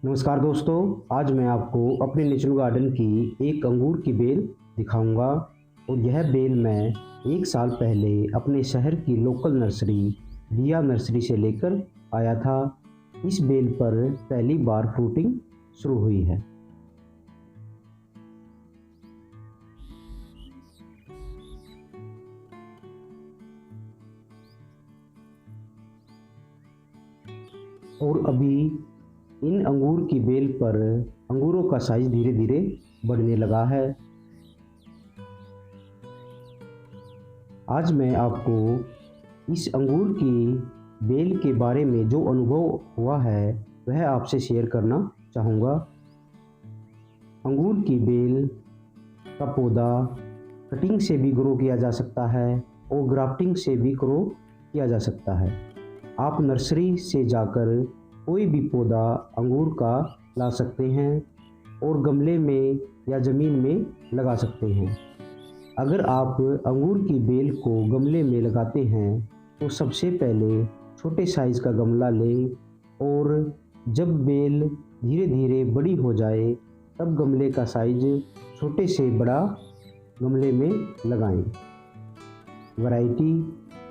नमस्कार दोस्तों। आज मैं आपको अपने नेचुरल गार्डन की एक अंगूर की बेल दिखाऊंगा। और यह बेल मैं 1 साल पहले अपने शहर की लोकल नर्सरी दिया नर्सरी से लेकर आया था। इस बेल पर पहली बार फ्रूटिंग शुरू हुई है। और अभी इन अंगूर की बेल पर अंगूरों का साइज धीरे धीरे बढ़ने लगा है। आज मैं आपको इस अंगूर की बेल के बारे में जो अनुभव हुआ है वह आपसे शेयर करना चाहूँगा। अंगूर की बेल का पौधा कटिंग से भी ग्रो किया जा सकता है और ग्राफ्टिंग से भी ग्रो किया जा सकता है। आप नर्सरी से जाकर कोई भी पौधा अंगूर का ला सकते हैं और गमले में या ज़मीन में लगा सकते हैं। अगर आप अंगूर की बेल को गमले में लगाते हैं तो सबसे पहले छोटे साइज़ का गमला लें और जब बेल धीरे धीरे बड़ी हो जाए तब गमले का साइज छोटे से बड़ा गमले में लगाएं। वैरायटी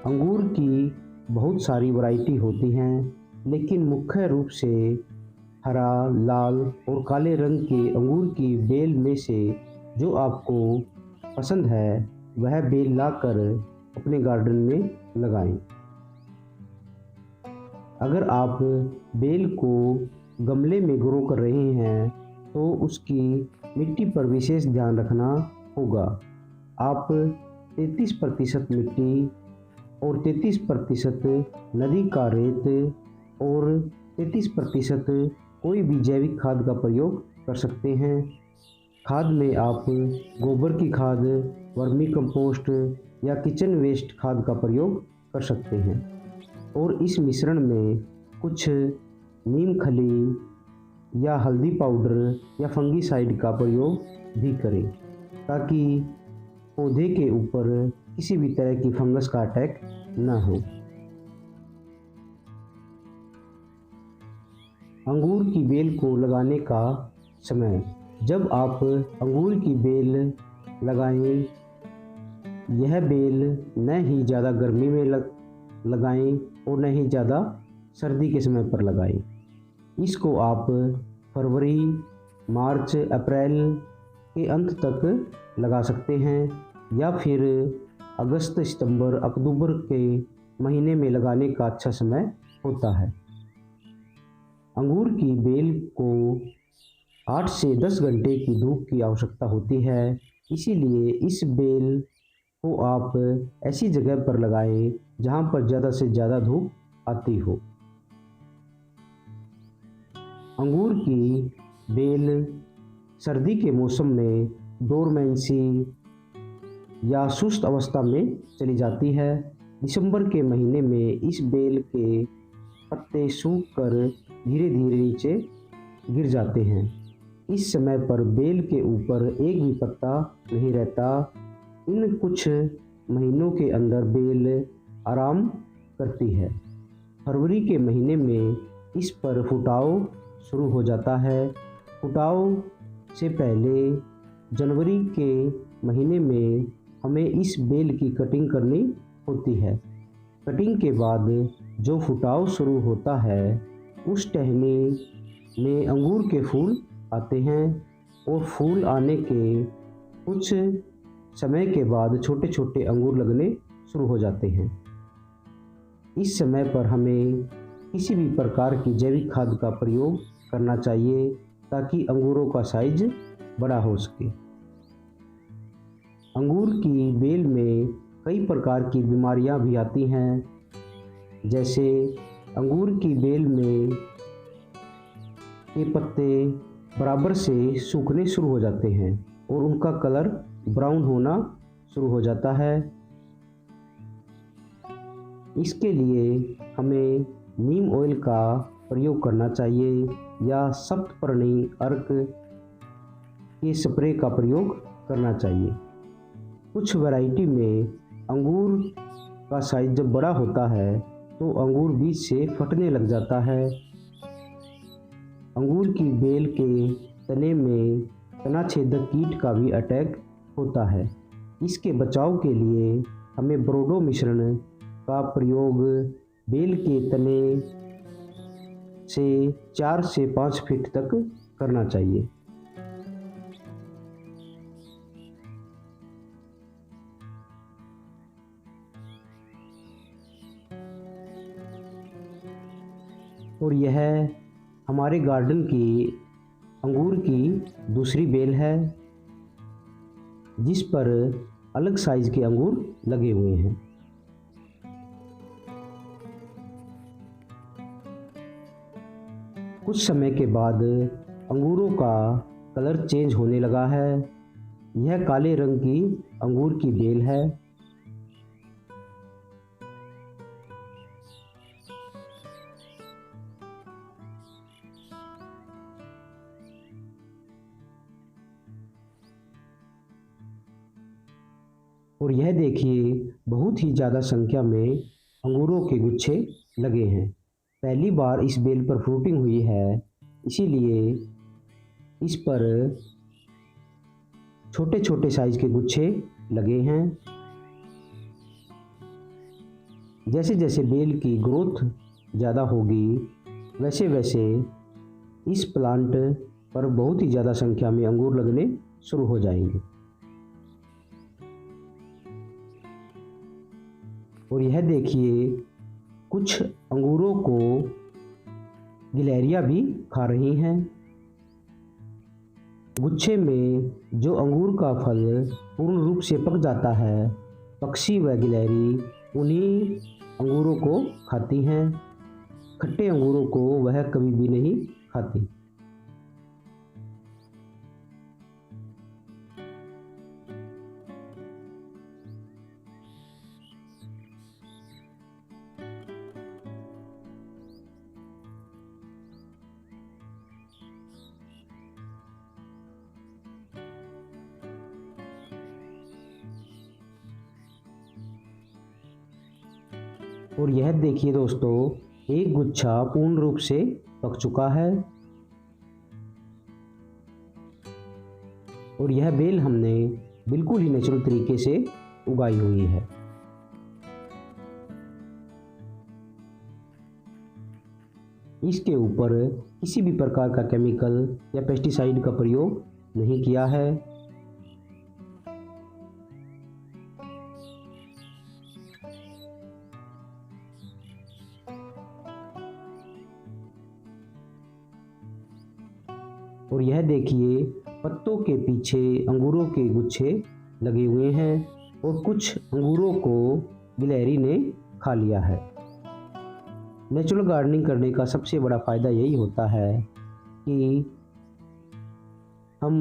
अंगूर की बहुत सारी वैरायटी होती हैं, लेकिन मुख्य रूप से हरा, लाल और काले रंग के अंगूर की बेल में से जो आपको पसंद है वह बेल लाकर अपने गार्डन में लगाएं। अगर आप बेल को गमले में ग्रो कर रहे हैं तो उसकी मिट्टी पर विशेष ध्यान रखना होगा। आप 33% मिट्टी और 33% नदी का रेत और 33% कोई भी जैविक खाद का प्रयोग कर सकते हैं। खाद में आप गोबर की खाद, वर्मी कंपोस्ट या किचन वेस्ट खाद का प्रयोग कर सकते हैं। और इस मिश्रण में कुछ नीम खली या हल्दी पाउडर या फंगीसाइड का प्रयोग भी करें ताकि पौधे के ऊपर किसी भी तरह की फंगस का अटैक न हो। अंगूर की बेल को लगाने का समय, जब आप अंगूर की बेल लगाएं, यह बेल न ही ज़्यादा गर्मी में लगाएं और न ही ज़्यादा सर्दी के समय पर लगाएं। इसको आप फरवरी, मार्च, अप्रैल के अंत तक लगा सकते हैं या फिर अगस्त, सितंबर, अक्टूबर के महीने में लगाने का अच्छा समय होता है। अंगूर की बेल को 8 से 10 घंटे की धूप की आवश्यकता होती है, इसीलिए इस बेल को आप ऐसी जगह पर लगाएं जहां पर ज़्यादा से ज़्यादा धूप आती हो। अंगूर की बेल सर्दी के मौसम में डोरमेंसी या सुस्त अवस्था में चली जाती है। दिसंबर के महीने में इस बेल के पत्ते सूख कर धीरे धीरे नीचे गिर जाते हैं। इस समय पर बेल के ऊपर एक भी पत्ता नहीं रहता। इन कुछ महीनों के अंदर बेल आराम करती है। फरवरी के महीने में इस पर फुटाव शुरू हो जाता है। फुटाव से पहले जनवरी के महीने में हमें इस बेल की कटिंग करनी होती है। कटिंग के बाद जो फुटाव शुरू होता है उस टहनी में अंगूर के फूल आते हैं और फूल आने के कुछ समय के बाद छोटे छोटे अंगूर लगने शुरू हो जाते हैं। इस समय पर हमें किसी भी प्रकार की जैविक खाद का प्रयोग करना चाहिए ताकि अंगूरों का साइज बड़ा हो सके। अंगूर की बेल में कई प्रकार की बीमारियां भी आती हैं, जैसे अंगूर की बेल में के पत्ते बराबर से सूखने शुरू हो जाते हैं और उनका कलर ब्राउन होना शुरू हो जाता है। इसके लिए हमें नीम ऑयल का प्रयोग करना चाहिए या सप्तपर्णी अर्क के स्प्रे का प्रयोग करना चाहिए। कुछ वैरायटी में अंगूर का साइज जब बड़ा होता है तो अंगूर बीज से फटने लग जाता है। अंगूर की बेल के तने में तनाछेदक कीट का भी अटैक होता है। इसके बचाव के लिए हमें बोरोडो मिश्रण का प्रयोग बेल के तने से 4 से 5 फीट तक करना चाहिए। और यह हमारे गार्डन की अंगूर की दूसरी बेल है, जिस पर अलग साइज के अंगूर लगे हुए हैं। कुछ समय के बाद अंगूरों का कलर चेंज होने लगा है। यह काले रंग की अंगूर की बेल है। और यह देखिए, बहुत ही ज़्यादा संख्या में अंगूरों के गुच्छे लगे हैं। पहली बार इस बेल पर फ्रूटिंग हुई है, इसीलिए इस पर छोटे छोटे साइज के गुच्छे लगे हैं। जैसे जैसे बेल की ग्रोथ ज़्यादा होगी, वैसे वैसे इस प्लांट पर बहुत ही ज़्यादा संख्या में अंगूर लगने शुरू हो जाएंगे। और यह देखिए, कुछ अंगूरों को गिलहरियाँ भी खा रही हैं। गुच्छे में जो अंगूर का फल पूर्ण रूप से पक जाता है, पक्षी व गिलहरी उन्हीं अंगूरों को खाती हैं। खट्टे अंगूरों को वह कभी भी नहीं खाती। और यह देखिए दोस्तों, एक गुच्छा पूर्ण रूप से पक चुका है। और यह बेल हमने बिल्कुल ही नेचुरल तरीके से उगाई हुई है। इसके ऊपर किसी भी प्रकार का केमिकल या पेस्टिसाइड का प्रयोग नहीं किया है। और यह देखिए, पत्तों के पीछे अंगूरों के गुच्छे लगे हुए हैं और कुछ अंगूरों को गिलहरी ने खा लिया है। नेचुरल गार्डनिंग करने का सबसे बड़ा फ़ायदा यही होता है कि हम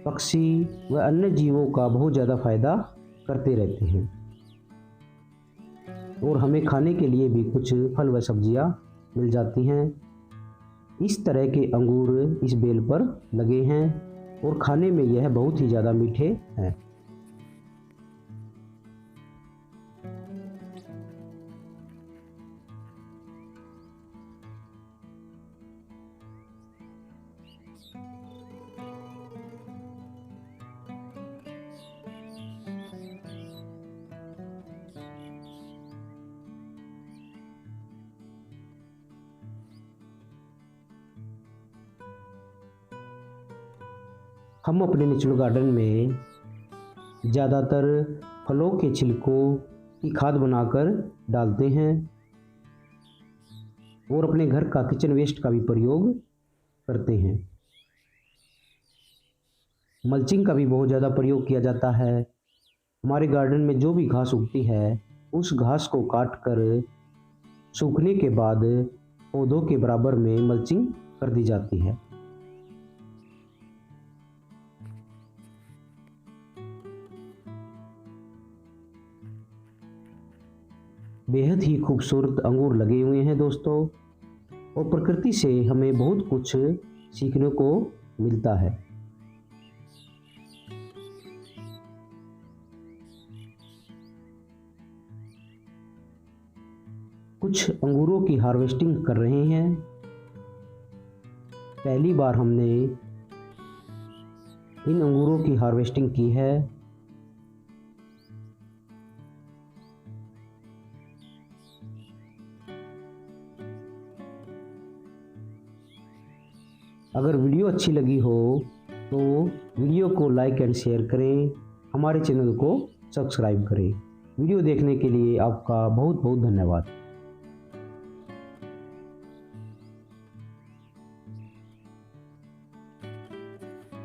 पक्षी व अन्य जीवों का बहुत ज़्यादा फ़ायदा करते रहते हैं और हमें खाने के लिए भी कुछ फल व सब्जियां मिल जाती हैं। इस तरह के अंगूर इस बेल पर लगे हैं और खाने में यह बहुत ही ज़्यादा मीठे हैं। हम अपने नेचुरल गार्डन में ज़्यादातर फलों के छिलकों की खाद बनाकर डालते हैं और अपने घर का किचन वेस्ट का भी प्रयोग करते हैं। मल्चिंग का भी बहुत ज़्यादा प्रयोग किया जाता है। हमारे गार्डन में जो भी घास उगती है, उस घास को काट कर सूखने के बाद पौधों के बराबर में मल्चिंग कर दी जाती है। बेहद ही खूबसूरत अंगूर लगे हुए हैं दोस्तों, और प्रकृति से हमें बहुत कुछ सीखने को मिलता है। कुछ अंगूरों की हार्वेस्टिंग कर रहे हैं। पहली बार हमने इन अंगूरों की हार्वेस्टिंग की है। अगर वीडियो अच्छी लगी हो तो वीडियो को लाइक एंड शेयर करें, हमारे चैनल को सब्सक्राइब करें। वीडियो देखने के लिए आपका बहुत बहुत धन्यवाद।